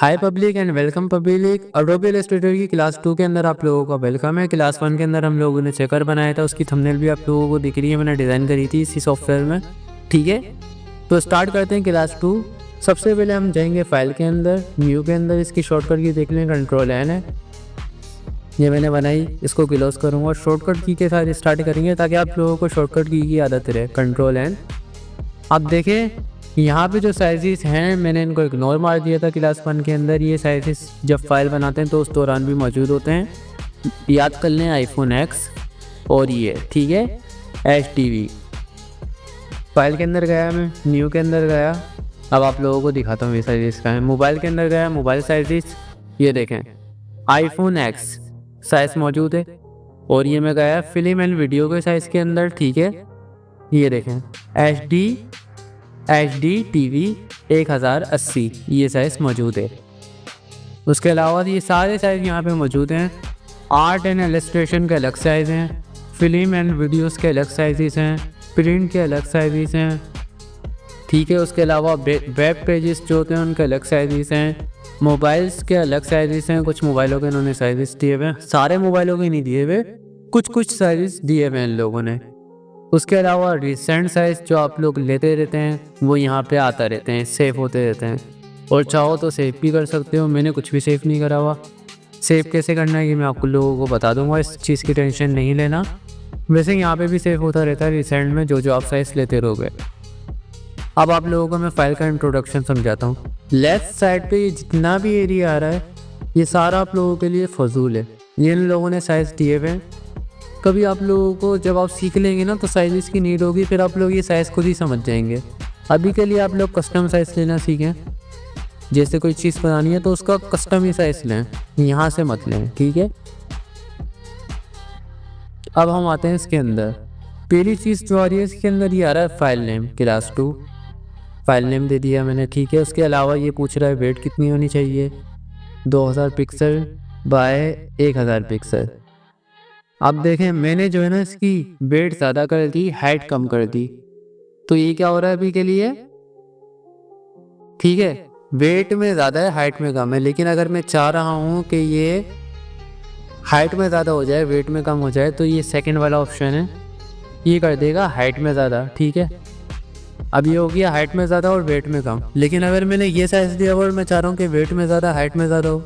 Hi public and welcome public. Adobe Illustrator की class 2 के अंदर आप लोगों का वेलकम है। क्लास 1 के अंदर हम लोगों ने चेकर बनाया था, उसकी थंबनेल भी आप लोगों को दिख रही है, मैंने डिज़ाइन करी थी इसी सॉफ्टवेयर में। ठीक है, तो स्टार्ट करते हैं क्लास 2। सबसे पहले हम जाएंगे फाइल के अंदर, न्यू के अंदर। इसकी शॉर्टकट की देख लें, कंट्रोल N है, ये मैंने बनाई। इसको क्लोज करूँगा, शॉर्टकट की के साथ स्टार्ट करेंगे ताकि आप लोगों को शॉर्टकट की आदत रहे। Control N। अब देखें यहाँ पे जो साइजेस हैं मैंने इनको इग्नोर मार दिया था क्लास 1 के अंदर। ये साइजेस जब फाइल बनाते हैं तो उस दौरान भी मौजूद होते हैं। याद कर लें iPhone X और ये, ठीक है, HTV। फाइल के अंदर गया मैं, न्यू के अंदर गया। अब आप लोगों को दिखाता हूँ ये साइजेस का है। मोबाइल के अंदर गया, मोबाइल साइजेस ये देखें, iPhone X साइज़ मौजूद है। और ये मैं गया फिल्म एंड वीडियो के साइज़ के अंदर, ठीक है, ये देखें HD TV 1080 ये साइज़ मौजूद है। उसके अलावा ये सारे साइज़ यहाँ पे मौजूद हैं। आर्ट एंड इलस्ट्रेशन के अलग साइज़ हैं, फिल्म एंड वीडियोस के अलग साइज़ हैं, प्रिंट के अलग साइज़ हैं, ठीक है। उसके अलावा वेब पेजेस जो होते हैं उनके अलग साइज़ हैं, मोबाइल्स के अलग साइज़ हैं। कुछ मोबाइलों के इन्होंने साइज़ दिए हुए हैं, सारे मोबाइलों के नहीं दिए हुए, कुछ साइज़ दिए हुए हैं इन लोगों ने। उसके अलावा रिसेंट साइज़ जो आप लोग लेते रहते हैं वो यहाँ पे आता रहते हैं, सेव होते रहते हैं। और चाहो तो सेव भी कर सकते हो, मैंने कुछ भी सेव नहीं करा हुआ। सेव कैसे करना है ये मैं आपको लोगों को बता दूंगा, इस चीज़ की टेंशन नहीं लेना। वैसे यहाँ पे भी सेव होता रहता है रिसेंट में, जो आप साइज़ लेते रहोगे। अब आप लोगों को मैं फाइल का इंट्रोडक्शन समझाता हूँ। लेफ्ट साइड पे ये जितना भी एरिया आ रहा है ये सारा आप लोगों के लिए फजूल है, ये इन लोगों ने साइज़ दिए हुए हैं। कभी आप लोगों को जब आप सीख लेंगे ना तो साइज़ की नीड होगी, फिर आप लोग ये साइज़ खुद ही समझ जाएंगे। अभी के लिए आप लोग कस्टम साइज़ लेना सीखें। जैसे कोई चीज़ बनानी है तो उसका कस्टम ही साइज़ लें, यहाँ से मत लें, ठीक है। अब हम आते हैं इसके अंदर। पहली चीज़ जो आ रही है इसके अंदर ये आ रहा है file name, class 2 file name दे दिया मैंने, ठीक है। उसके अलावा ये पूछ रहा है वेट कितनी होनी चाहिए, 2000 पिक्सल बाय 1000 पिक्सल। अब देखें मैंने जो है ना इसकी वेट ज़्यादा कर दी, हाइट कम कर दी, तो ये क्या हो रहा है अभी के लिए, ठीक है, वेट में ज़्यादा है हाइट में कम है। लेकिन अगर मैं चाह रहा हूँ कि ये हाइट में ज़्यादा हो जाए वेट में कम हो जाए तो ये सेकंड वाला ऑप्शन है, ये कर देगा हाइट में ज़्यादा, ठीक है। अब ये हो गया हाइट में ज़्यादा और वेट में कम। लेकिन अगर मैंने ये साइज़ दिया और मैं चाह रहा हूँ कि वेट में ज़्यादा हाइट में ज़्यादा हो,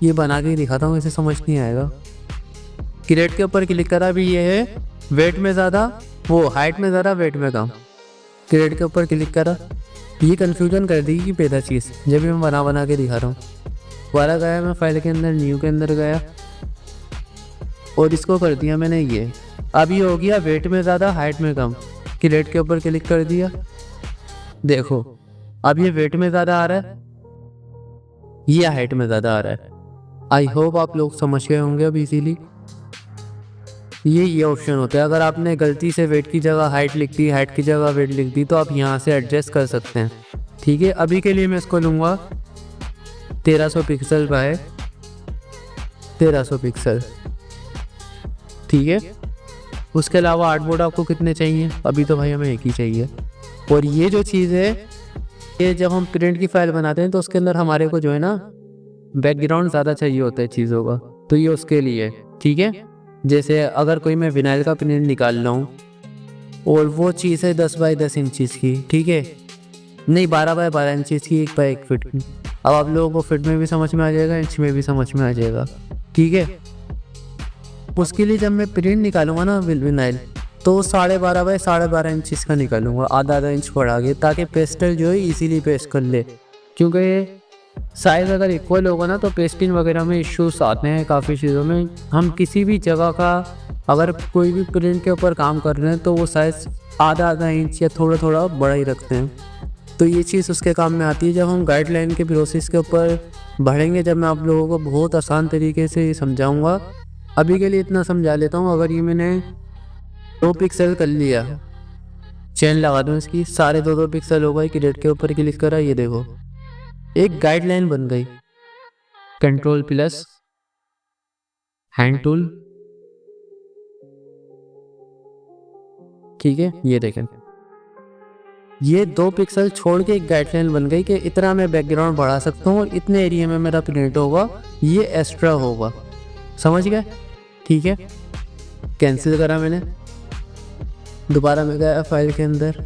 ये बना के दिखाता हूँ, इसे समझ नहीं आएगा। क्रिएट के ऊपर क्लिक करा, भी ये है वेट में ज़्यादा, वो हाइट में ज़्यादा वेट में कम। क्रिएट के ऊपर क्लिक करा, ये कन्फ्यूजन कर दी कि पैदा चीज़, जब भी मैं बना के दिखा रहा हूँ। दोबारा गया मैं फाइल के अंदर, न्यू के अंदर गया और इसको कर दिया मैंने ये। अब ये हो गया वेट में ज़्यादा हाइट में कम। क्रिएट के ऊपर क्लिक कर दिया, देखो अब ये वेट में ज़्यादा आ रहा है, ये हाइट में ज़्यादा आ रहा है। आई होप आप लोग समझ गए होंगे अब इजीली। ये ऑप्शन होता है, अगर आपने गलती से वेट की जगह हाइट लिख दी, हाइट की जगह वेट लिख दी, तो आप यहाँ से एडजस्ट कर सकते हैं, ठीक है। अभी के लिए मैं इसको लूँगा 1300 पिक्सल बाय 1300 पिक्सल, ठीक है। उसके अलावा आर्टबोर्ड आपको कितने चाहिए, अभी तो भाई हमें एक ही चाहिए। और ये जो चीज़ है, ये जब हम प्रिंट की फाइल बनाते हैं तो उसके अंदर हमारे को जो है ना बैकग्राउंड ज़्यादा चाहिए होता है चीज़ों का, तो ये उसके लिए, ठीक है। जैसे अगर कोई मैं विनाइल का प्रिंट निकाल रहा हूँ और वो चीज़ है 10 बाई 10 इंचज़ की, ठीक है, नहीं 12 बाई 12 इंचज़ की, 1 बाई 1 फीट की। अब आप लोगों को फीट में भी समझ में आ जाएगा, इंच में भी समझ में आ जाएगा, ठीक है। उसके लिए जब मैं प्रिंट निकालूंगा ना विनाइल, तो 12.5 बाई 12.5 इंचज़ का निकालूंगा, आधा इंच बढ़ा के, ताकि पेस्टल जो है इजीली पेस्ट कर ले। क्योंकि साइज़ अगर इक्वल होगा ना तो पेस्टिंग वगैरह में इश्यूज आते हैं काफ़ी चीज़ों में। हम किसी भी जगह का अगर कोई भी प्रिंट के ऊपर काम कर रहे हैं तो वो साइज़ आधा इंच या थोड़ा बड़ा ही रखते हैं, तो ये चीज़ उसके काम में आती है। जब हम गाइडलाइन के प्रोसेस के ऊपर बढ़ेंगे, जब मैं आप लोगों को बहुत आसान तरीके से ये समझाऊँगा। अभी के लिए इतना समझा लेता हूँ, अगर ये मैंने 2 पिक्सल कर लिया, चेन लगा दूँ इसकी, सारे 2 पिक्सल हो गए। क्रिएट के ऊपर क्लिक करा, ये देखो एक गाइडलाइन बन गई। कंट्रोल+ हैंड टूल, ठीक है, ये देखें ये 2 पिक्सल छोड़ के एक गाइडलाइन बन गई कि इतना मैं बैकग्राउंड बढ़ा सकता हूँ और इतने एरिया में मेरा प्रिंट होगा, ये एक्स्ट्रा होगा। समझ गए? ठीक है, कैंसिल करा मैंने, दोबारा मैं गया फाइल के अंदर।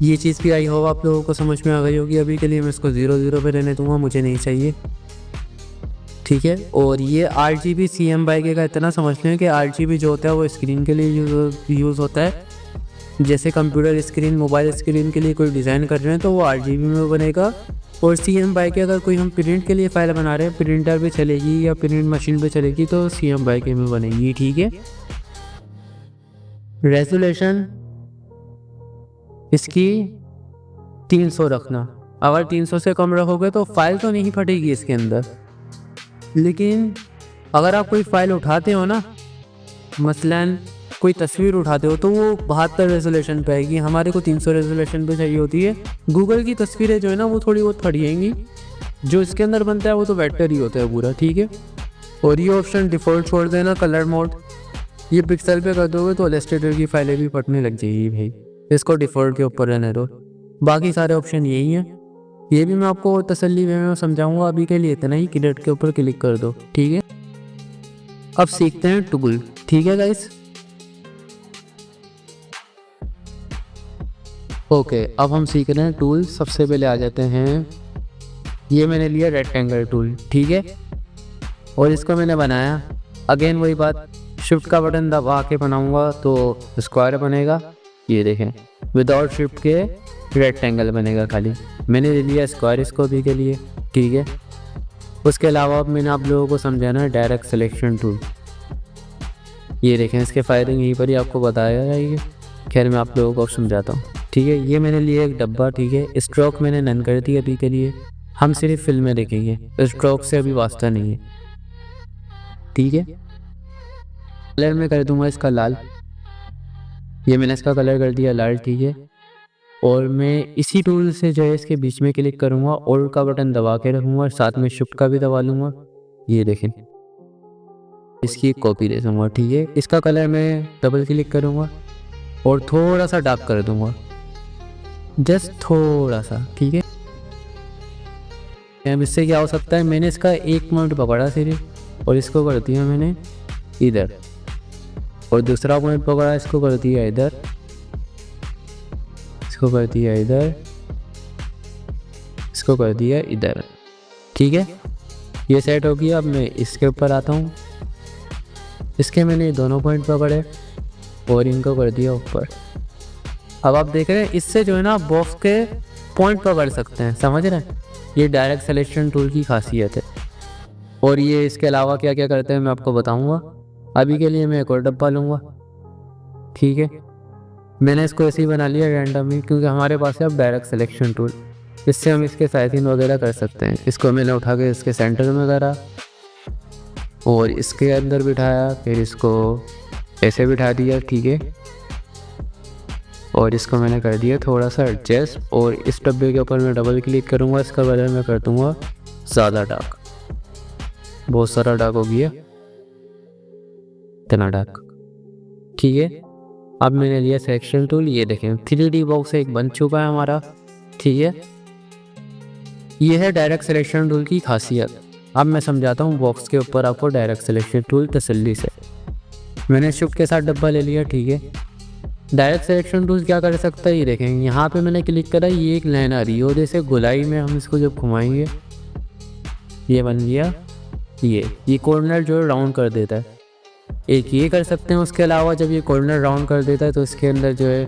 ये चीज़ भी आई होगा आप लोगों को समझ में आ गई होगी। अभी के लिए मैं इसको 0 पे रहने दूंगा, मुझे नहीं चाहिए। ठीक है, और ये RGB CMYK का इतना समझ लें कि RGB जो होता है वो स्क्रीन के लिए यूज़ होता है। जैसे कंप्यूटर स्क्रीन, मोबाइल स्क्रीन के लिए कोई डिज़ाइन कर रहे हैं तो वो RGB में बनेगा। और CMYK अगर कोई हम प्रिंट के लिए फ़ाइल बना रहे हैं, प्रिंटर पे चलेगी या प्रिंट मशीन पे चलेगी तो CMYK में बनेगी। ठीक है, रेजोल्यूशन इसकी 300 रखना। अगर 300 से कम रखोगे तो फाइल तो नहीं फटेगी इसके अंदर, लेकिन अगर आप कोई फ़ाइल उठाते हो ना, मसलन कोई तस्वीर उठाते हो तो वो 72 रेजोल्यूशन पे आएगी। हमारे को 300 रेजोल्यूशन पे चाहिए होती है। गूगल की तस्वीरें जो है ना वो थोड़ी बहुत फटेंगी, जो इसके अंदर बनता है वो तो बेटर ही होता है पूरा। ठीक है, और ये ऑप्शन डिफ़ॉल्ट छोड़ देना, कलर मोड ये पिक्सल पे कर दोगे तो इलस्ट्रेटर की फाइलें भी फटने लग जाएगी भाई। इसको डिफ़ॉल्ट के ऊपर रहने दो, बाकी सारे ऑप्शन यही हैं। ये भी मैं आपको तसल्ली में समझाऊंगा। अभी के लिए इतना ही, क्रिएट के ऊपर क्लिक कर दो। ठीक है, अब सीखते हैं टूल। ठीक है गाइस, ओके, अब हम सीख रहे हैं टूल। सबसे पहले आ जाते हैं, ये मैंने लिया रेक्टेंगल टूल। ठीक है, और इसको मैंने बनाया, अगेन वही बात, शिफ्ट का बटन दबा के बनाऊंगा तो स्क्वायर बनेगा। ये देखें, विदाउट शिफ्ट के रेक्टेंगल बनेगा खाली। मैंने ले लिया स्क्वायर इसको भी के लिए। ठीक है, उसके अलावा अब मैंने आप लोगों को समझाना है डायरेक्ट सिलेक्शन टूल। ये देखें, इसके फ़ायदे यहीं पर ही आपको बताया जाएगा। खैर मैं आप लोगों को समझाता हूँ। ठीक है, ये मैंने लिया एक डब्बा। ठीक है, स्ट्रोक मैंने नन कर दी अभी के लिए, हम सिर्फ फिल्में देखेंगे, स्ट्रोक से अभी वास्ता नहीं है। ठीक है, कलर में कर दूंगा इसका लाल। ये मैंने इसका कलर कर दिया लाल। ठीक है, और मैं इसी टूल से जो है इसके बीच में क्लिक करूँगा, ऑल्ट का बटन दबा के रखूँगा, साथ में शिफ्ट का भी दबा लूँगा। ये देखें, इसकी कॉपी ले लूँगा। ठीक है, इसका कलर मैं डबल क्लिक करूँगा और थोड़ा सा डार्क कर दूँगा, जस्ट थोड़ा सा। ठीक है, अब इससे क्या हो सकता है, मैंने इसका एक पॉइंट पकड़ा सिर्फ और इसको कर दिया मैंने इधर, और दूसरा पॉइंट पकड़ा इसको कर दिया इधर, इसको कर दिया इधर, इसको कर दिया इधर। ठीक है, ये सेट हो गया। अब मैं इसके ऊपर आता हूँ, इसके मैंने दोनों पॉइंट पकड़े और इनको कर दिया ऊपर। अब आप देख रहे हैं इससे जो है ना बॉक्स के पॉइंट पकड़ सकते हैं। समझ रहे हैं, ये डायरेक्ट सिलेक्शन टूल की खासियत है। और ये इसके अलावा क्या क्या करते हैं मैं आपको बताऊंगा। अभी के लिए मैं एक और डब्बा लूँगा। ठीक है, मैंने इसको ऐसे ही बना लिया रैंडमली, क्योंकि हमारे पास है अब डायरेक्ट सिलेक्शन टूल। इससे हम इसके साइजिंग वगैरह कर सकते हैं। इसको मैंने उठा के इसके सेंटर में करा और इसके अंदर बिठाया, फिर इसको ऐसे बिठा दिया। ठीक है, और इसको मैंने कर दिया थोड़ा सा एडजस्ट, और इस डब्बे के ऊपर मैं डबल क्लिक करूँगा, इसका कलर मैं कर दूँगा ज़्यादा डार्क। बहुत सारा डार्क हो गया, इतना डार्क। ठीक है, अब मैंने लिया सिलेक्शन टूल। ये देखें 3D बॉक्स एक बन चुका है हमारा। ठीक है, ये है डायरेक्ट सिलेक्शन टूल की खासियत। अब मैं समझाता हूँ बॉक्स के ऊपर आपको डायरेक्ट सिलेक्शन टूल तसल्ली से। मैंने शिफ्ट के साथ डब्बा ले लिया। ठीक है, डायरेक्ट सिलेक्शन टूल क्या कर सकता है, ये देखें, यहाँ पे मैंने क्लिक करा, ये एक लाइन आ रही है और जैसे गोलाई में हम इसको जब घुमाएंगे ये बन गया। ये कॉर्नर जो है राउंड कर देता है, एक ये कर सकते हैं। उसके अलावा जब ये कॉर्नर राउंड कर देता है तो इसके अंदर जो है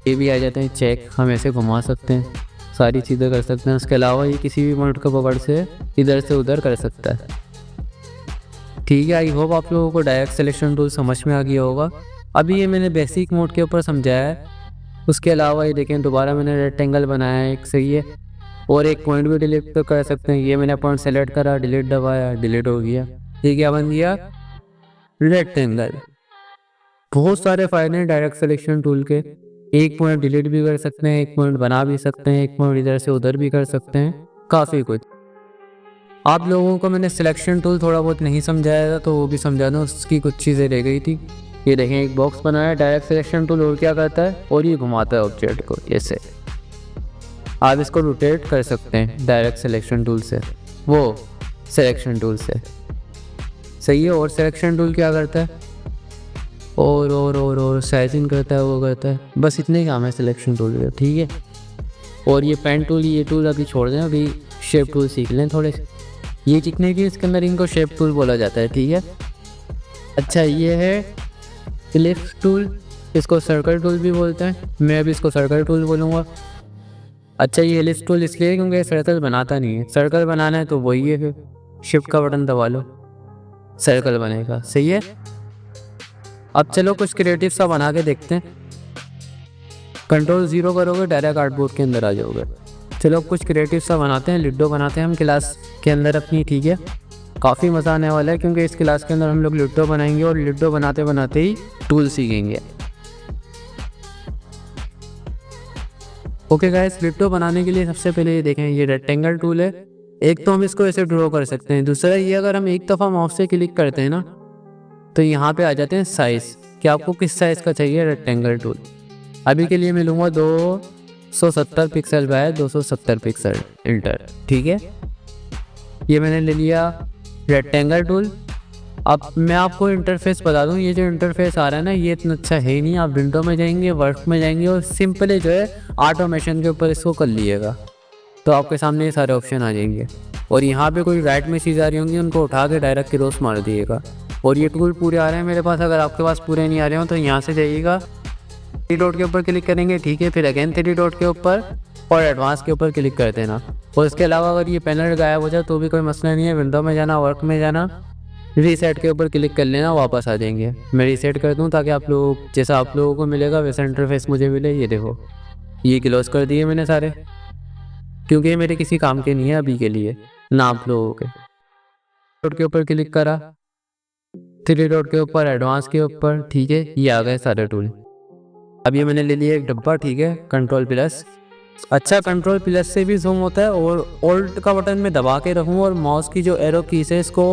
ये भी आ जाते हैं चेक, हम ऐसे घुमा सकते हैं, सारी चीज़ें कर सकते हैं। उसके अलावा ये किसी भी पॉइंट को पकड़ से इधर से उधर कर सकता है। ठीक है, आई होप आप लोगों को डायरेक्ट सिलेक्शन टूल समझ में आ गया होगा। अभी ये मैंने बेसिक मोड के ऊपर समझाया है। उसके अलावा ये देखें दोबारा मैंने रेक्टेंगल बनाया है एक, सही है, और एक पॉइंट भी डिलीट तो कर सकते हैं। ये मैंने पॉइंट सेलेक्ट करा, डिलीट दबाया, डिलीट हो गया। ये क्या बन गया, रेक्टेंगल। बहुत सारे फायदे हैं डायरेक्ट सिलेक्शन टूल के। एक पॉइंट डिलीट भी कर सकते हैं, एक पॉइंट बना भी सकते हैं, एक पॉइंट इधर से उधर भी कर सकते हैं, काफ़ी कुछ। आप लोगों को मैंने सिलेक्शन टूल थोड़ा बहुत नहीं समझाया था तो वो भी समझा दूँ, उसकी कुछ चीज़ें रह गई थी। ये देखें एक बॉक्स बनाया है डायरेक्ट सिलेक्शन टूल, और क्या करता है, और ये घुमाता है ऑब्जेक्ट को ऐसे। आप इसको रोटेट कर सकते हैं डायरेक्ट सिलेक्शन टूल से, वो सिलेक्शन टूल से, सही है। और सिलेक्शन टूल क्या करता है, और साइजिंग करता है, वो करता है, बस इतने ही काम है सिलेक्शन टूल का, ठीक है। और ये पेन टूल, ये टूल अभी छोड़ दें, अभी शेप टूल सीख लें थोड़े से। ये जितने भी इसके अंदर इनको शेप टूल बोला जाता है, ठीक है। अच्छा ये है इलिप्स टूल, इसको सर्कल टूल भी बोलते हैं, मैं अभी इसको सर्कल टूल बोलूँगा। अच्छा ये इलिप्स टूल इसलिए क्योंकि सर्कल बनाता नहीं है, सर्कल बनाना है तो वही है, फिर शिफ्ट का बटन दबा लो सर्कल बनेगा, सही है। अब चलो कुछ क्रिएटिव सा बना के देखते हैं। कंट्रोल 0 करोगे डायरेक्ट आर्टबोर्ड के अंदर आ जाओगे। चलो कुछ क्रिएटिव सा बनाते हैं, लिडो बनाते हैं हम क्लास के अंदर अपनी, ठीक है। काफ़ी मज़ा आने वाला है क्योंकि इस क्लास के अंदर हम लोग लिडो बनाएंगे और लिडो बनाते बनाते ही टूल सीखेंगे। ओके गाइस, लिडो बनाने के लिए सबसे पहले ये देखें, ये रेक्टेंगल टूल है। एक तो हम इसको ऐसे ड्रॉ कर सकते हैं, दूसरा ये अगर हम एक दफ़ा माउस से क्लिक करते हैं ना तो यहाँ पे आ जाते हैं साइज़, कि आपको किस साइज़ का चाहिए रेक्टेंगल टूल। अभी के लिए मैं लूँगा 270 पिक्सल बाय 270 पिक्सल इंटर, ठीक है। ये मैंने ले लिया रेक्टेंगल टूल। अब मैं आपको इंटरफेस बता दूं, ये जो इंटरफेस आ रहा है ना ये इतना अच्छा है ही नहीं। आप विंडो में जाएंगे, वर्क में जाएंगे और सिंपली जो है ऑटोमेशन के ऊपर इसको कर लीजिएगा तो आपके सामने ये सारे ऑप्शन आ जाएंगे। और यहाँ पे कोई राइट में चीज़ आ रही होंगी, उनको उठा के डायरेक्ट क्रॉस मार दिएगा। और ये टूल पूरे आ रहे हैं मेरे पास, अगर आपके पास पूरे नहीं आ रहे हो तो यहाँ से जाइएगा, 3 डॉट के ऊपर क्लिक करेंगे, ठीक है। फिर अगेन 3 डॉट के ऊपर और एडवांस के ऊपर क्लिक कर देना। और इसके अलावा अगर ये पैनल गायब हो जाए तो भी कोई मसला नहीं है, विंडो में जाना, वर्क में जाना, रीसेट के ऊपर क्लिक कर लेना, वापस आ जाएंगे। मैं रीसेट कर दूं ताकि आप लोग जैसा आप लोगों को मिलेगा वैसा इंटरफेस मुझे मिले। ये देखो ये क्लोज कर दिए मैंने सारे, क्योंकि ये मेरे किसी काम के नहीं है अभी के लिए, ना आप लोगों के। डॉट के ऊपर क्लिक करा, 3 डॉट के ऊपर, एडवांस के ऊपर, ठीक है। ये आ गए सारे टूल। अब ये मैंने ले लिया एक डब्बा, ठीक है, कंट्रोल प्लस। अच्छा कंट्रोल प्लस से भी जूम होता है, और ऑल्ट का बटन में दबा के रखूँ और माउस की जो एरो की है इसको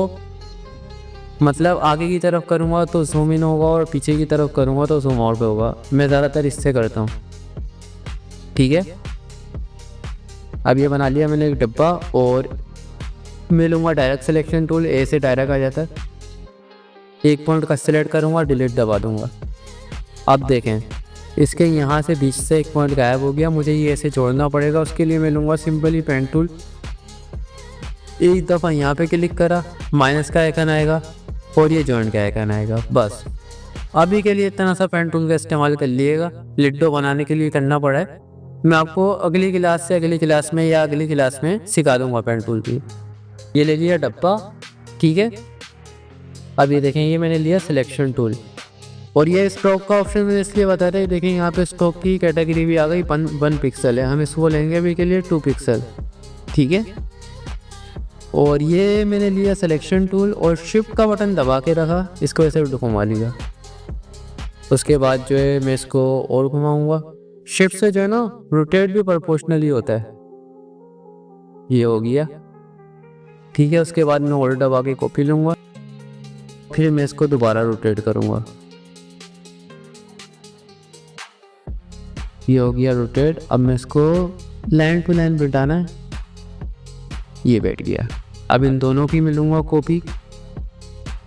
मतलब आगे की तरफ करूँगा तो जूम इन होगा और पीछे की तरफ करूँगा तो जूम आउट होगा। मैं ज़्यादातर इससे करता हूँ, ठीक है। अब ये बना लिया मैंने एक डब्बा, और मैं लूँगा डायरेक्ट सिलेक्शन टूल, ए से डायरेक्ट आ जाता है। एक पॉइंट का सिलेक्ट करूँगा, डिलीट दबा दूँगा। अब देखें इसके यहाँ से बीच से एक पॉइंट गायब हो गया, मुझे ये ऐसे जोड़ना पड़ेगा। उसके लिए मैं लूँगा सिंपली पेन टूल, एक दफ़ा यहाँ पे क्लिक करा, माइनस का आइकन आएगा और ये जॉइंट का आइकन आएगा, बस। अभी के लिए इतना सा पेन टूल का इस्तेमाल कर लिएगा, लिडो बनाने के लिए करना पड़ा है। मैं आपको अगली क्लास से अगली क्लास में या अगली क्लास में सिखा दूँगा पेन टूल भी। ये ले लिया डब्बा, ठीक है। अब ये देखें ये मैंने लिया सिलेक्शन टूल, और ये स्ट्रोक का ऑप्शन मैंने इसलिए बता रहे हैं, देखें यहाँ पे स्ट्रोक की कैटेगरी भी आ गई, 1 पिक्सल है, हम इसको लेंगे अभी के लिए 2 पिक्सल, ठीक है। और ये मैंने लिया सिलेक्शन टूल और शिफ्ट का बटन दबा के रखा, इसको ऐसे घुमा लिया। उसके बाद जो है मैं इसको और घुमाऊंगा, शिफ्ट से जो है ना रोटेट भी प्रोपोर्शनली होता है, ये हो गया, ठीक है। उसके बाद मैं और दबा के कॉपी लूँगा, फिर मैं इसको दोबारा रोटेट करूँगा, ये हो गया रोटेट। अब मैं इसको लाइन टू लाइन बिठाना है, ये बैठ गया। अब इन दोनों की मिलूँगा कॉपी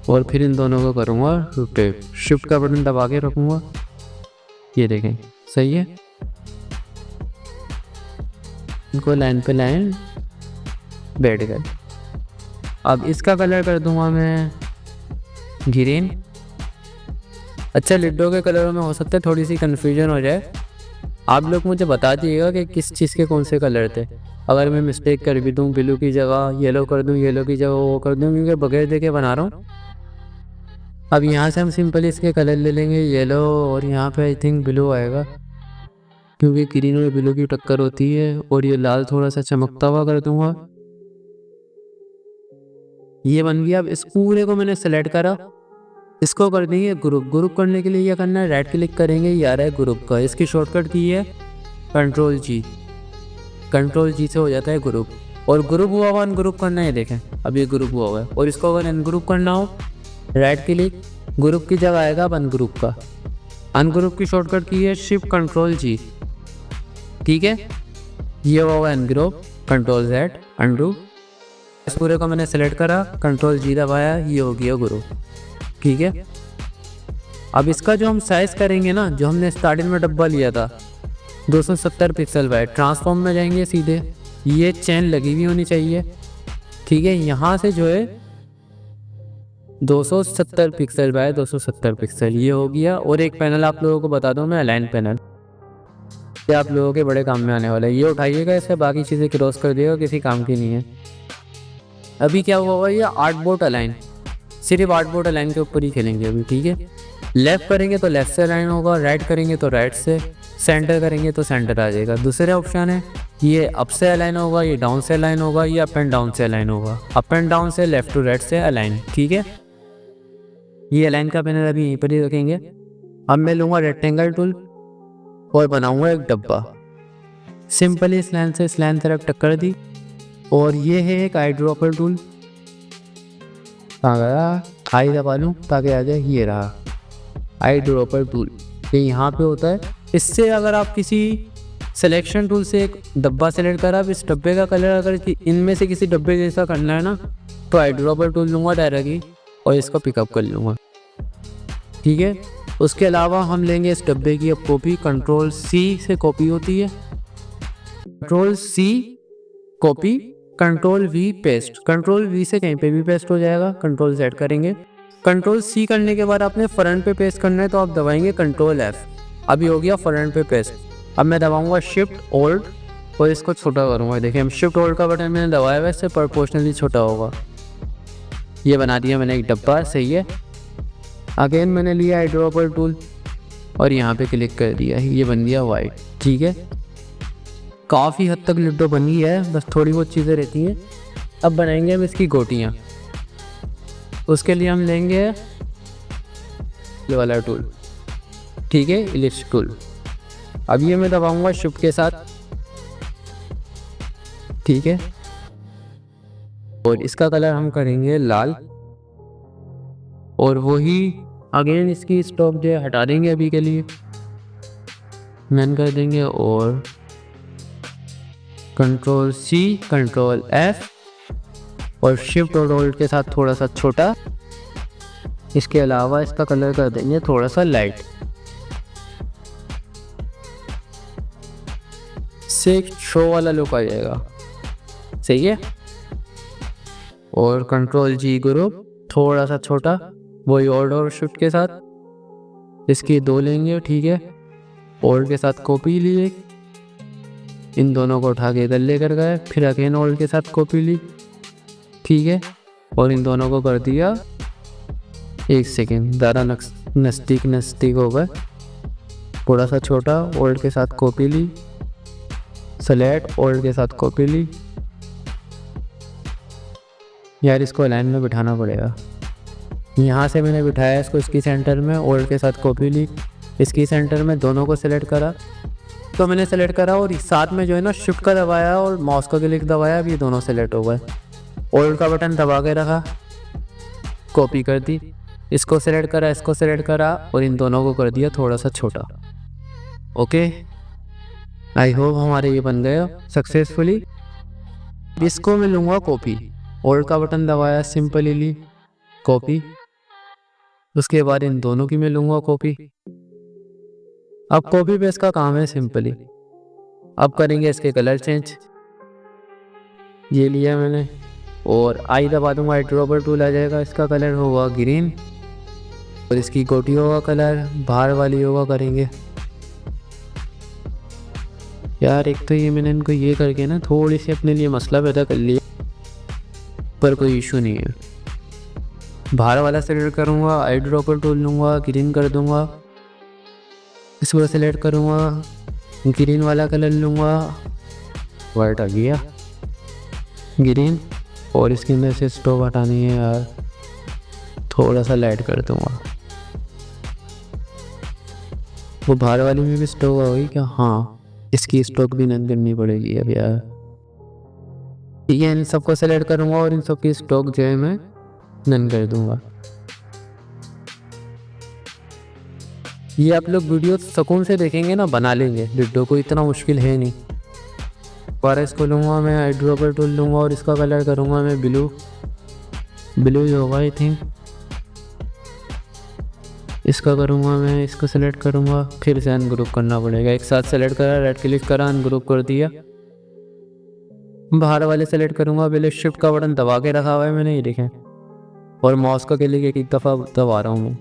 और फिर इन दोनों को करूँगा रोटेट, शिफ्ट का बटन दबा के रखूँगा, ये देखें सही है। इनको लाइन पे लाइन बैठ गए। अब इसका कलर कर दूँगा मैं ग्रीन। अच्छा लिडो के कलरों में हो सकता है थोड़ी सी कन्फ्यूजन हो जाए, आप लोग मुझे बता दीजिएगा कि किस चीज़ के कौन से कलर थे। अगर मैं मिस्टेक कर भी दूँ, ब्लू की जगह येलो कर दूँ, येलो की जगह वो कर दूँ, क्योंकि बगैर देखे बना रहा हूँ। अब यहाँ से हम सिंपली इसके कलर ले लेंगे येलो, और यहाँ पे आई थिंक ब्लू आएगा, क्योंकि ग्रीन और ब्लू की टक्कर होती है। और ये लाल थोड़ा सा चमकता हुआ कर दूँगा, ये बन गया। अब इस पूरे को मैंने सेलेक्ट करा, इसको कर देंगे ग्रुप। ग्रुप करने के लिए क्या करना है, राइट क्लिक करेंगे, ये आ रहा है ग्रुप का, इसकी शॉर्टकट की है कंट्रोल जी। कंट्रोल जी से हो जाता है ग्रुप, और ग्रुप हुआ हुआ अनग्रुप करना है, देखें अब ये ग्रुप हुआ हुआ है। और इसको अगर अनग्रुप करना हो, राइट क्लिक ग्रुप की जगह आएगा अब अनग्रुप का। अनग्रुप की शॉर्टकट की है शिफ्ट कंट्रोल जी, ठीक है। ये होगा अनग्रुप, कंट्रोल जेड अनग्रुप। इस पूरे को मैंने सेलेक्ट करा, कंट्रोल जी दबाया, ये हो गया ग्रुप, ठीक है। अब इसका जो हम साइज़ करेंगे ना, जो हमने स्टार्टिंग में डब्बा लिया था 270 पिक्सल वाइड, ट्रांसफॉर्म में जाएंगे सीधे, ये चेन लगी हुई होनी चाहिए, ठीक है। यहाँ से जो है 270 पिक्सल बाय 270 पिक्सल ये हो गया। और एक पैनल आप लोगों को बता दूं मैं, अलाइन पैनल, ये आप लोगों के बड़े काम में आने वाला है। ये उठाइएगा, इससे बाकी चीज़ें क्रॉस कर दिएगा, किसी काम की नहीं है। अभी क्या हुआ, ये आर्टबोर्ड अलाइन, सिर्फ आर्टबोर्ड अलाइन के ऊपर ही खेलेंगे अभी, ठीक है। लेफ़्ट करेंगे तो लेफ़्ट से अलाइन होगा, राइट करेंगे तो राइट से, सेंटर करेंगे तो सेंटर आ जाएगा। दूसरे ऑप्शन है ये अप से अलाइन होगा, ये डाउन से अलाइन होगा, ये अप एंड डाउन से अलाइन होगा। अप एंड डाउन से लेफ़्ट टू राइट से अलाइन, ठीक है। ये अलाइन का पैनल अभी यहीं पर ही रखेंगे। अब मैं लूँगा रेक्टेंगल टूल और बनाऊँगा एक डब्बा। सिंपली इस लाइन से इस लाइन तरफ टक्कर दी। और ये है एक आई ड्रॉपर टूल, कहाँ गया, आई दबा लूँ ताकि आ जाए, ये रहा आई ड्रॉपर टूल, ये यहाँ पे होता है। इससे अगर आप किसी सिलेक्शन टूल से एक डब्बा सेलेक्ट करा, अब इस डब्बे का कलर अगर इनमें से किसी डब्बे जैसा करना है ना, तो आई ड्रॉपर टूल लूँगा डायरेक्टली और इसको पिकअप कर लूँगा, ठीक है। उसके अलावा हम लेंगे इस डब्बे की अब कॉपी, कंट्रोल सी से कॉपी होती है, control C copy, control V paste, control V से कहीं पे भी पेस्ट हो जाएगा, कंट्रोल जेड करेंगे। कंट्रोल सी करने के बाद आपने फ्रंट पे पेस्ट करना है तो आप दबाएंगे कंट्रोल एफ, अभी हो गया फ्रंट पे पेस्ट। अब मैं दबाऊंगा शिफ्ट ओल्ड और इसको छोटा करूँगा, देखिए हम शिफ्ट ओल्ड का बटन मैंने दबाया हुआ है, इससे प्रोपोर्शनली छोटा होगा। ये बना दिया मैंने एक डब्बा, सही है। अगेन मैंने लिया आई ड्रॉपर टूल और यहाँ पे क्लिक कर दिया, ये बन गया वाइट, ठीक है। काफ़ी हद तक लिड्डो बनी है, बस थोड़ी बहुत चीज़ें रहती हैं। अब बनाएंगे हम इसकी गोटियाँ, उसके लिए हम लेंगे ये वाला टूल, ठीक है, इलिप्स टूल। अब ये मैं दबाऊंगा शिफ्ट के साथ, ठीक है। और इसका कलर हम करेंगे लाल, और वही अगेन इसकी स्टॉप जो है हटा देंगे अभी के लिए, मैन कर देंगे और कंट्रोल सी कंट्रोल एफ और शिफ्ट और होल्ड के साथ थोड़ा सा छोटा। इसके अलावा इसका कलर कर देंगे थोड़ा सा लाइट, से एक शो वाला लुक आ जाएगा, सही है। और कंट्रोल जी ग्रुप थोड़ा सा छोटा, वही ऑल्ड और शिफ्ट के साथ इसकी दो लेंगे, ठीक है। ओल्ड के साथ कॉपी लिए, इन दोनों को उठा के इधर लेकर गए, फिर अगेन ओल्ड के साथ कॉपी ली, ठीक है। और इन दोनों को कर दिया, एक सेकेंड, ज़्यादा नज़दीक हो गए, थोड़ा सा छोटा, ओल्ड के साथ कॉपी ली, सेलेक्ट ओल्ड के साथ कॉपी ली। यार इसको लाइन में बिठाना पड़ेगा, यहाँ से मैंने बिठाया इसको इसकी सेंटर में, ओल्ड के साथ कॉपी ली, इसकी सेंटर में, दोनों को सिलेक्ट करा, तो मैंने सेलेक्ट करा और साथ में जो है ना शिफ्ट का दबाया और माउस का क्लिक दबाया, अब ये दोनों सेलेक्ट हो गए। ओल्ड का बटन दबा के रखा, कॉपी कर दी, इसको सेलेक्ट करा, इसको सेलेक्ट करा और इन दोनों को कर दिया थोड़ा सा छोटा। ओके, आई होप हमारे ये बन गए सक्सेसफुली। इसको मैं लूँगा कॉपी, ओल्ड का बटन दबाया, सिंपली ली कॉपी, उसके बाद इन दोनों की मैं लूँगा कॉपी। अब कॉपी पेस्ट का काम है सिंपली। अब करेंगे इसके कलर चेंज, ये लिया मैंने और आई दबा दूंगा, आई ड्रॉपर टूल आ जाएगा, इसका कलर होगा ग्रीन और इसकी गोटी होगा कलर बाहर वाली होगा, करेंगे। यार एक तो ये मैंने इनको ये करके ना थोड़ी सी अपने लिए मसला पैदा कर लिया, पर कोई इशू नहीं है। बाहर वाला सेलेक्ट करूँगा, आई ड्रॉपर टूल लूँगा, ग्रीन कर दूँगा, इसको सेलेक्ट करूँगा, ग्रीन वाला कलर लूँगा, वाइट आ गया ग्रीन, और इसके अंदर से स्टॉक हटानी है यार, थोड़ा सा लाइट कर दूँगा। वो बाहर वाली में भी स्टॉक होगी क्या? हाँ, इसकी स्टॉक भी नन करनी पड़ेगी अब यार, ठीक है। इन सबको सेलेक्ट करूँगा और इन सब की स्टॉक जो है मैं नन कर दूँगा। ये आप लोग वीडियो सुकून से देखेंगे ना, बना लेंगे लूडो, को इतना मुश्किल है नहीं। दोबारा इसको लूँगा मैं, आई ड्रॉपर टूल लूँगा और इसका कलर करूँगा मैं ब्लू ही होगा आई थिंक। इसका करूँगा मैं, इसको सेलेक्ट करूँगा, फिर से अनग्रुप करना पड़ेगा। एक साथ सेलेक्ट करा, राइट क्लिक करा, अनग्रुप कर दिया। बाहर वाले सेलेक्ट करूँगा, पहले शिफ्ट का बटन दबा के रखा हुआ है मैंने, ये देखें, और माउस का क्लिक एक दफ़ा दबा रहा हूँ मैं।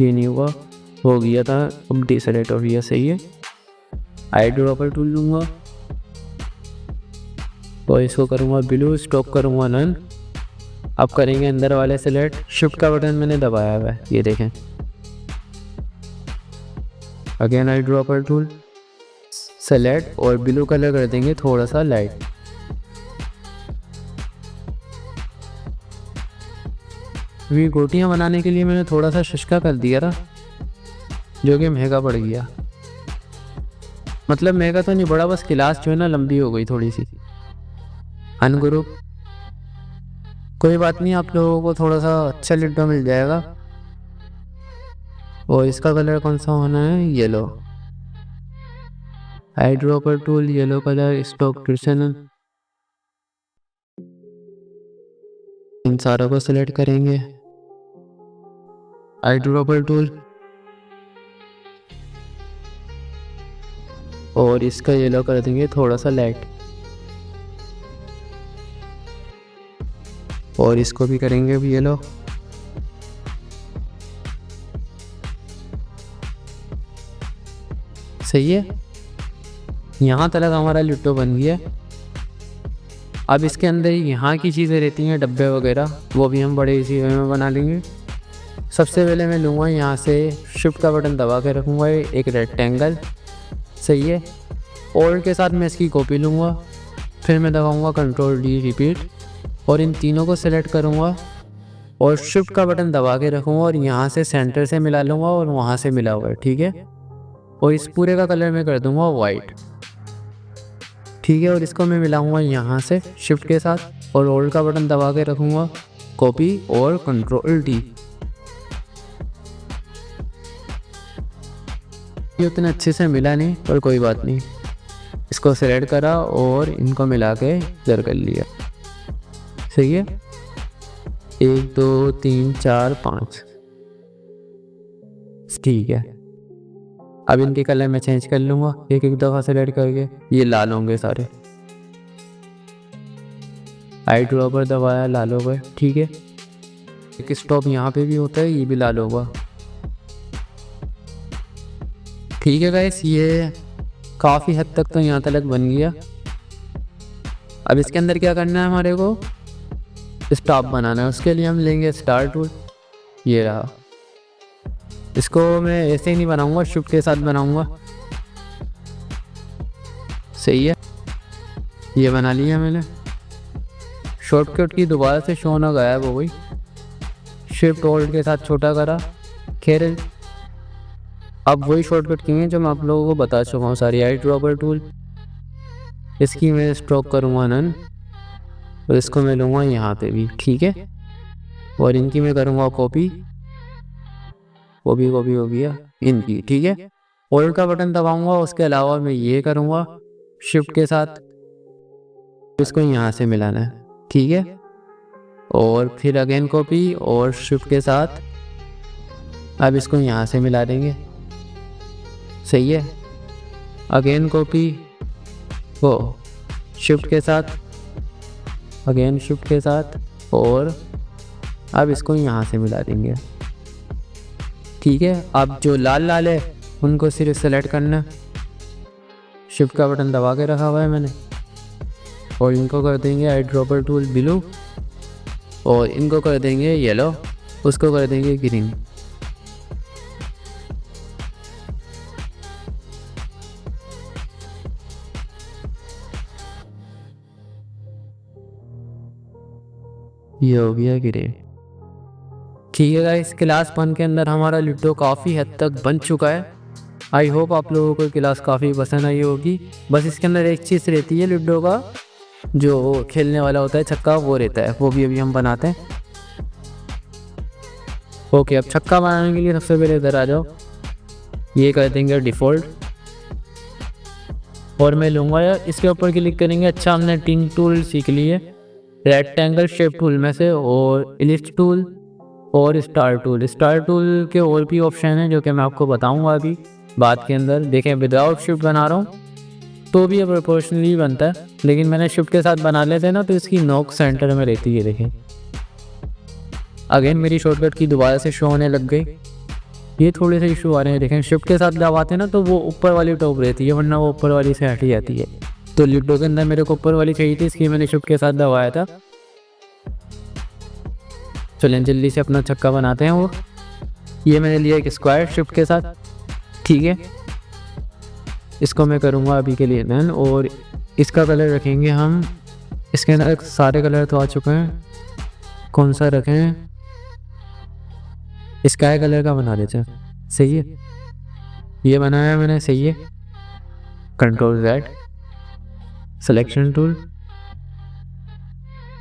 ये नहीं हुआ, हो गया था, अब डिसेलेक्ट हो गया, सही है। आई ड्रॉपर टूल लूँगा और इसको करूँगा ब्लू, स्टॉप करूँगा नन। अब करेंगे अंदर वाले सेलेक्ट, शिफ्ट का बटन मैंने दबाया हुआ है, ये देखें। Again I dropper tool, select और ब्लू कलर कर देंगे थोड़ा सा लाइट। ये गोटियाँ बनाने के लिए मैंने थोड़ा सा शुष्का कर दिया था, जो कि महंगा पड़ गया। मतलब महंगा तो नहीं पड़ा, बस क्लास जो है ना लंबी हो गई थोड़ी सी। अनग्रुप, कोई बात नहीं, आप लोगों को थोड़ा सा अच्छा लूडो मिल जाएगा। और इसका कलर कौन सा होना है, yellow. Eye dropper tool, yellow colour, stock tuition, इन सारों को सिलेक्ट करेंगे। आई ड्रॉपर टूल और इसका येलो कर देंगे थोड़ा सा लाइट, और इसको भी करेंगे भी येलो। सही है, यहाँ तक हमारा लूडो बन गया। अब इसके अंदर यहाँ की चीज़ें रहती हैं, डब्बे वगैरह, वो भी हम बड़े इसी वे में बना लेंगे। सबसे पहले मैं लूँगा यहाँ से शिफ्ट का बटन दबा के रखूँगा एक रेक्टेंगल, सही है। ऑल्ट के साथ मैं इसकी कॉपी लूँगा, फिर मैं दबाऊँगा कंट्रोल डी रिपीट, और इन तीनों को सेलेक्ट करूँगा और शिफ्ट का बटन दबा के रखूँगा और यहाँ से सेंटर से मिला लूँगा और वहाँ से मिला हुआ है, ठीक है। और इस पूरे का कलर मैं कर दूँगा वाइट, ठीक है। और इसको मैं मिलाऊँगा यहाँ से शिफ्ट के साथ और ऑल्ट का बटन दबा के रखूँगा, कॉपी और कंट्रोल डी। ये उतना अच्छे से मिला नहीं, पर कोई बात नहीं। इसको सेलेक्ट करा और इनको मिला के इधर कर लिया, सही है। 1 2 3 4 5, ठीक है। अब इनके कलर मैं चेंज कर लूँगा एक एक दफ़ा सेलेक्ट करके, ये लाल होंगे सारे। आई ड्रॉपर दबाया, लाल हो गए, ठीक है। एक स्टॉप यहाँ पे भी होता है, ये भी लाल होगा, ठीक है गाइस। ये काफ़ी हद तक तो यहाँ तक बन गया। अब इसके अंदर क्या करना है, हमारे को स्टॉप बनाना है। उसके लिए हम लेंगे स्टार टूल, ये रहा। इसको मैं ऐसे ही नहीं बनाऊंगा, शिफ्ट के साथ बनाऊंगा, सही है। ये बना लिया मैंने। शॉर्टकट की दोबारा से शो ना गायब हो गई, शिफ्ट होल्ड के साथ छोटा करा। खैर अब वही शॉर्टकट की हैं जो मैं आप लोगों को बता चुका हूँ सारी। आई ड्रॉपर टूल, इसकी मैं स्ट्रोक करूँगा नन, और इसको मैं लूँगा यहाँ पे भी, ठीक है। और इनकी मैं करूँगा कॉपी, वो भी हो गया इनकी, ठीक है। होल्ड का बटन दबाऊँगा, उसके अलावा मैं ये करूँगा शिफ्ट के साथ, इसको यहाँ से मिलाना है, ठीक है। और फिर अगेन कॉपी और शिफ्ट के साथ अब इसको यहाँ से मिला देंगे, सही है। अगेन कॉपी, वो शिफ्ट के साथ, अगेन शिफ्ट के साथ, और अब इसको यहाँ से मिला देंगे, ठीक है। अब जो लाल लाल है उनको सिर्फ सेलेक्ट करना, शिफ्ट का बटन दबा के रखा हुआ है मैंने, और इनको कर देंगे आई ड्रॉपर टूल ब्लू, और इनको कर देंगे येलो, उसको कर देंगे ग्रीन। ये हो गया ग्रे, ठीक है गाइस। क्लास 1 के अंदर हमारा लूडो काफ़ी हद तक बन चुका है। आई होप आप लोगों को क्लास काफ़ी पसंद आई होगी। बस इसके अंदर एक चीज़ रहती है लूडो का, जो खेलने वाला होता है छक्का, वो रहता है, वो भी अभी हम बनाते हैं। ओके, अब छक्का बनाने के लिए सबसे पहले इधर आ जाओ, ये कर देंगे डिफ़ॉल्ट, और मैं लूँगा यार इसके ऊपर क्लिक करेंगे। अच्छा, हमने 3 टूल सीख लिए, रेक्टेंगल शेप टूल में से, और इलिप्स टूल और स्टार टूल। स्टार टूल के और भी ऑप्शन हैं जो कि मैं आपको बताऊंगा अभी बात के अंदर। देखें, विदाउट शिफ्ट बना रहा हूँ तो भी प्रोपोर्शनली बनता है, लेकिन मैंने शिफ्ट के साथ बना लेते हैं ना, तो इसकी नोक सेंटर में रहती है। देखें, अगेन मेरी शॉर्टकट की दोबारा से शो होने लग गई, ये थोड़े से इशू आ रहे हैं। देखें, शिफ्ट के साथ दबाते हैं ना तो वो ऊपर वाली टॉप रहती है, वरना वो ऊपर वाली से हट ही जाती है। तो लूडो के अंदर मेरे को ऊपर वाली चाहिए थी, इसलिए मैंने शिफ्ट के साथ दबाया था। चलें जल्दी से अपना छक्का बनाते हैं। वो ये मैंने लिया एक स्क्वायर शिफ्ट के साथ, ठीक है। इसको मैं करूँगा अभी के लिए डन, और इसका कलर रखेंगे हम, इसके अंदर सारे कलर तो आ चुके हैं, कौन सा रखें, स्काई कलर का बना देते हैं। सही है, ये बनाया मैंने, सही है। कंट्रोल Z, सिलेक्शन टूल,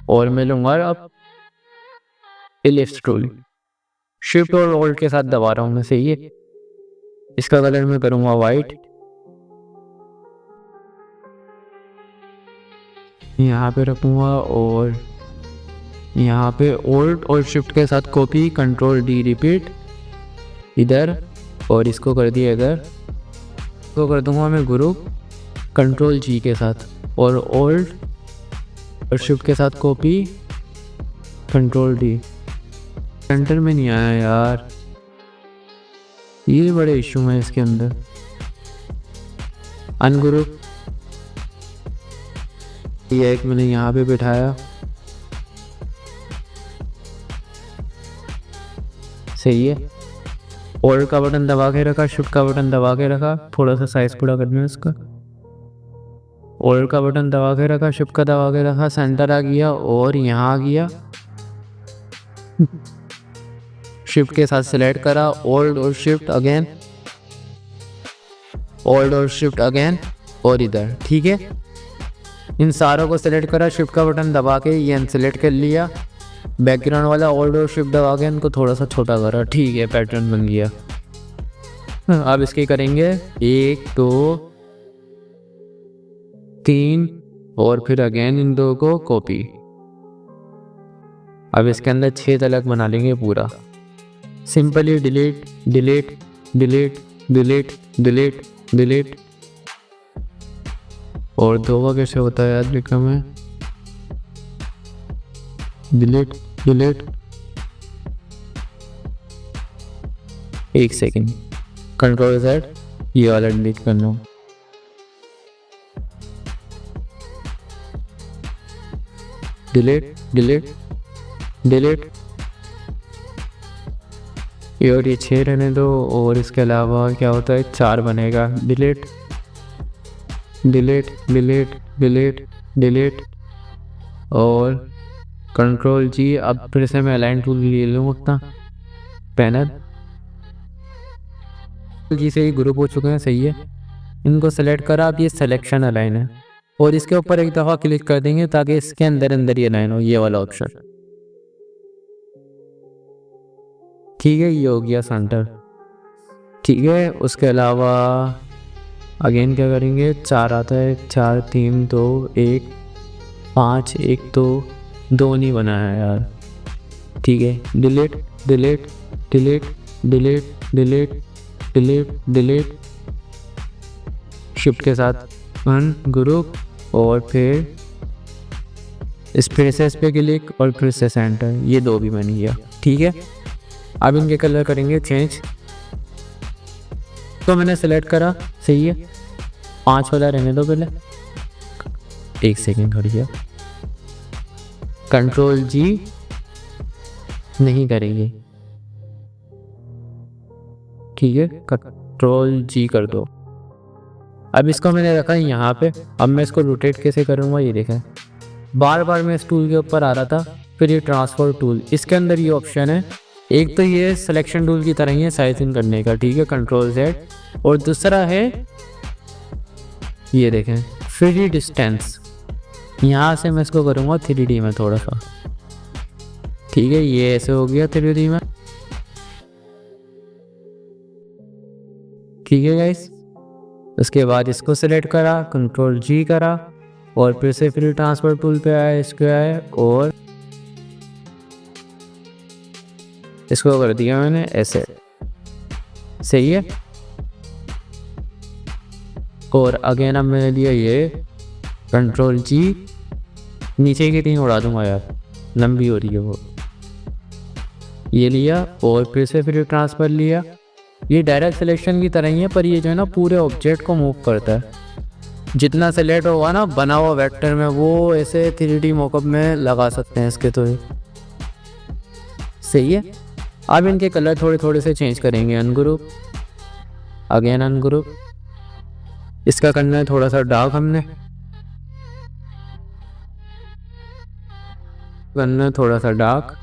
और मैं लूँगा अब इलिप्स टूल, शिफ्ट और होल्ड के साथ दबा रहा हूँ मैं, सही है। इसका कलर मैं करूँगा वाइट, यहाँ पे रखूँगा, और यहाँ पे ओल्ड और शिफ्ट के साथ कॉपी, कंट्रोल D रिपीट इधर, और इसको कर दिया इधर। इसको कर दूँगा मैं ग्रुप, कंट्रोल G के साथ, और ओल्ड और शिफ्ट के साथ कॉपी, कंट्रोल D। सेंटर में नहीं आया यार, ये बड़े इशू हैं इसके अंदर। अनग्रुप, ये एक मैंने यहाँ पे बिठाया, सही है। ओल्ड का बटन दबा के रखा, शिफ्ट का बटन दबा के रखा, थोड़ा सा साइज पूरा करना है इसका। ओल्ड का बटन दबा के रखा, शिफ्ट का दबा के रखा, सेंटर आ गया, और यहाँ आ गया, शिफ्ट के साथ सिलेक्ट करा, ओल्ड और शिफ्ट अगेन, ओल्ड और शिफ्ट अगेन, और इधर, ठीक है। इन सारों को सिलेक्ट करा, शिफ्ट का बटन दबा के ये अनसिलेक्ट कर लिया, बैकग्राउंड वाला ओल्ड और शिफ्ट दबा के इनको थोड़ा सा छोटा करा, ठीक है, पैटर्न बन गया। अब इसके करेंगे 1 2 3, और फिर अगेन इन दो को कॉपी। अब इसके अंदर 6 तलक बना लेंगे पूरा, simply delete delete delete delete delete delete. और 2 का कैसे होता है याद लिखा मैं, delete delete. 1 second, control Z, ये वाला डिलीट कर लो। डिलीट डिलीट डिलीट, ये और ये 6 रहने दो, और इसके अलावा क्या होता है 4 बनेगा, delete delete delete delete delete, और कंट्रोल G। अब फिर से मैं अलाइन टूल ले लूँ अपना पैनल, जी से ही ग्रुप हो चुके हैं, सही है। इनको सेलेक्ट करा, अब ये सिलेक्शन अलाइन है, और इसके ऊपर एक दफ़ा क्लिक कर देंगे ताकि इसके अंदर अंदर ये अलाइन हो, ये वाला ऑप्शन, ठीक है। ये हो गया सेंटर, ठीक है। उसके अलावा अगेन क्या करेंगे, 4 आता है, 4 3 2 1 5, 1 तो 2 नहीं बनाया यार, ठीक है। Delete delete delete delete delete delete delete, shift के साथ अन ग्रुप, और फिर स्पेसेस पे क्लिक, और फिर से सेंटर, ये 2 भी बन गया, ठीक है। अब इनके कलर करेंगे चेंज, तो मैंने सेलेक्ट करा, सही है। 5 वाला रहने दो पहले, 1 सेकेंड खड़िया, कंट्रोल G नहीं करेंगे, ठीक है, कंट्रोल G कर दो। अब इसको मैंने रखा है यहाँ पे, अब मैं इसको रोटेट कैसे करूँगा, ये देखें, बार बार मैं इस टूल के ऊपर आ रहा था। फिर ये ट्रांसफर टूल, इसके अंदर ये ऑप्शन है, एक तो ये सिलेक्शन टूल की तरह ही है साइजिंग करने का, ठीक है, कंट्रोल Z, और दूसरा है ये देखें 3D डिस्टेंस, यहाँ से मैं इसको करूँगा 3D में थोड़ा सा, ठीक है। ये ऐसे हो गया 3D में, ठीक है गाइस। उसके बाद इसको सिलेक्ट करा, कंट्रोल जी करा और फिर से फ्री ट्रांसफर टूल पे आया, इसको आया और इसको कर दिया मैंने ऐसे। सही है। और अगेन अब मैंने लिया ये कंट्रोल जी, नीचे की तीन उड़ा दूंगा यार, लंबी हो रही है वो। ये लिया और फिर से फ्री ट्रांसफर लिया। ये डायरेक्ट सिलेक्शन की तरह ही है, पर ये जो है ना पूरे ऑब्जेक्ट को मूव करता है। जितना सेलेक्ट होगा ना बना हुआ वेक्टर में, वो ऐसे 3D मॉकअप में लगा सकते हैं इसके। तो सही है। अब इनके कलर थोड़े थोड़े से चेंज करेंगे। Ungroup, again ungroup. इसका करना है थोड़ा सा डार्क, हमने करना है थोड़ा सा डार्क।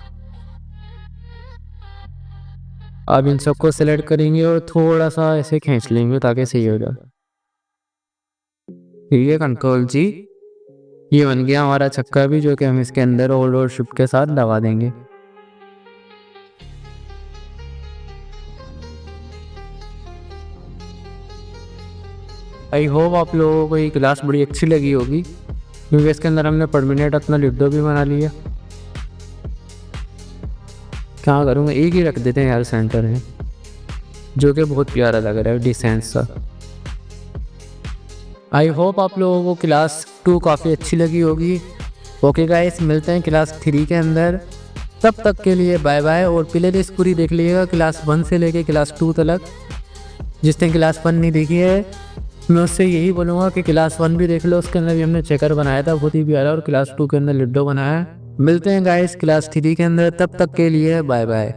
अब इन सबको सेलेक्ट करेंगे और थोड़ा सा ऐसे खींच लेंगे ताकि सही हो जाए। ठीक है, कंट्रोल जी। ये बन गया हमारा चक्का भी, जो कि हम इसके अंदर और शिफ्ट के साथ लगा देंगे। आई होप आप लोगों को ये क्लास बड़ी अच्छी लगी होगी, क्योंकि इसके अंदर हमने परमानेंट अपना लिडो भी बना लिया। क्या करूँगा, एक ही रख देते हैं यार सेंटर में, जो कि बहुत प्यारा लग रहा है, डिसेंट सा। आई होप आप लोगों को क्लास 2 काफ़ी अच्छी लगी होगी। ओके गाइस, मिलते हैं क्लास 3 के अंदर। तब तक के लिए बाय बाय। और प्ले लिस्ट पूरी देख लीजिएगा क्लास 1 से लेके क्लास 2 तक। जिसने क्लास 1 नहीं देखी है, मैं उससे यही बोलूँगा कि क्लास 1 भी देख लो। उसके अंदर भी हमने चेकर बनाया था, बहुत ही प्यारा, और क्लास 2 के अंदर लिडो बनाया है। मिलते हैं गाइस क्लास 3 के अंदर। तब तक के लिए बाय बाय।